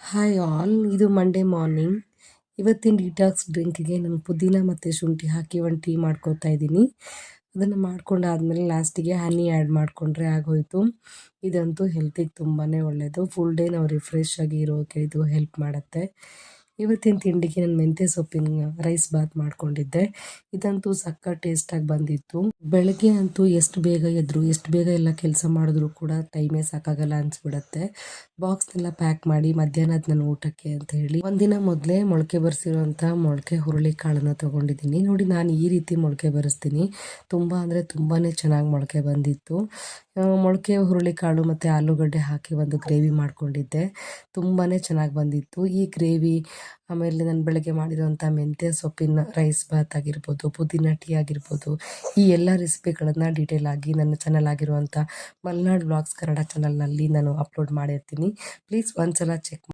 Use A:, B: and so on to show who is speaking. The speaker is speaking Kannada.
A: ಹಾಯ್ ಆಲ್, ಇದು ಮಂಡೇ ಮಾರ್ನಿಂಗ್. ಇವತ್ತಿನ ಡಿಟಾಕ್ಸ್ ಡ್ರಿಂಕ್ಗೆ ನಾನು ಪುದೀನ ಮತ್ತು ಶುಂಠಿ ಹಾಕಿ ಒಂದು ಟೀ ಮಾಡ್ಕೊತಾ ಇದ್ದೀನಿ. ಅದನ್ನು ಮಾಡ್ಕೊಂಡಾದ್ಮೇಲೆ ಲಾಸ್ಟಿಗೆ ಹನಿ ಆ್ಯಡ್ ಮಾಡಿಕೊಂಡ್ರೆ ಆಗೋಯಿತು. ಇದಂತೂ ಹೆಲ್ತಿಗೆ ತುಂಬಾ ಒಳ್ಳೆಯದು. ಫುಲ್ ಡೇ ನಾವು ರಿಫ್ರೆಶ್ ಆಗಿ ಇರೋಕ್ಕೆ ಇದು ಹೆಲ್ಪ್ ಮಾಡುತ್ತೆ. ಇವತ್ತಿನ ತಿಂಡಿಗೆ ನಾನು ಮೆಂತ್ಯ ಸೊಪ್ಪಿನ ರೈಸ್ ಬಾತ್ ಮಾಡ್ಕೊಂಡಿದ್ದೆ. ಇದಂತೂ ಸಕ್ಕ ಟೇಸ್ಟಾಗಿ ಬಂದಿತ್ತು. ಬೆಳಗ್ಗೆ ಅಂತೂ ಎಷ್ಟು ಬೇಗ ಎದ್ರು ಎಷ್ಟು ಬೇಗ ಎಲ್ಲ ಕೆಲಸ ಮಾಡಿದ್ರು ಕೂಡ ಟೈಮೇ ಸಾಕಾಗಲ್ಲ ಅನಿಸ್ಬಿಡತ್ತೆ. ಬಾಕ್ಸ್ನೆಲ್ಲ ಪ್ಯಾಕ್ ಮಾಡಿ ಮಧ್ಯಾಹ್ನದ ನನ್ನ ಊಟಕ್ಕೆ ಅಂತ ಹೇಳಿ ಒಂದಿನ ಮೊದಲೇ ಮೊಳಕೆ ಬರೆಸಿರುವಂಥ ಮೊಳಕೆ ಹುರುಳಿ ಕಾಳನ್ನು ತೊಗೊಂಡಿದ್ದೀನಿ. ನೋಡಿ, ನಾನು ಈ ರೀತಿ ಮೊಳಕೆ ಬರೆಸ್ತೀನಿ. ತುಂಬ ಅಂದರೆ ತುಂಬಾ ಚೆನ್ನಾಗಿ ಮೊಳಕೆ ಬಂದಿತ್ತು. ಮೊಳಕೆ ಹುರುಳಿಕಾಳು ಮತ್ತು ಆಲೂಗಡ್ಡೆ ಹಾಕಿ ಒಂದು ಗ್ರೇವಿ ಮಾಡ್ಕೊಂಡಿದ್ದೆ. ತುಂಬಾ ಚೆನ್ನಾಗಿ ಬಂದಿತ್ತು ಈ ಗ್ರೇವಿ. ಆಮೇಲೆ ನಾನು ಬೆಳಗ್ಗೆ ಮಾಡಿರೋಂಥ ಮೆಂತ್ಯ ಸೊಪ್ಪಿನ ರೈಸ್ ಬಾತ್ ಆಗಿರ್ಬೋದು, ಪುದೀನ ಟೀ ಆಗಿರ್ಬೋದು, ಈ ಎಲ್ಲ ರೆಸಿಪಿಗಳನ್ನು ಡೀಟೇಲ್ ಆಗಿ ನನ್ನ ಚಾನಲ್ ಆಗಿರುವಂಥ ಮಲ್ನಾಡ್ ವ್ಲಾಗ್ಸ್ ಕನ್ನಡ ಚಾನಲ್ನಲ್ಲಿ ನಾನು ಅಪ್ಲೋಡ್ ಮಾಡಿರ್ತೀನಿ. ಪ್ಲೀಸ್ ಒಂದ್ಸಲ ಚೆಕ್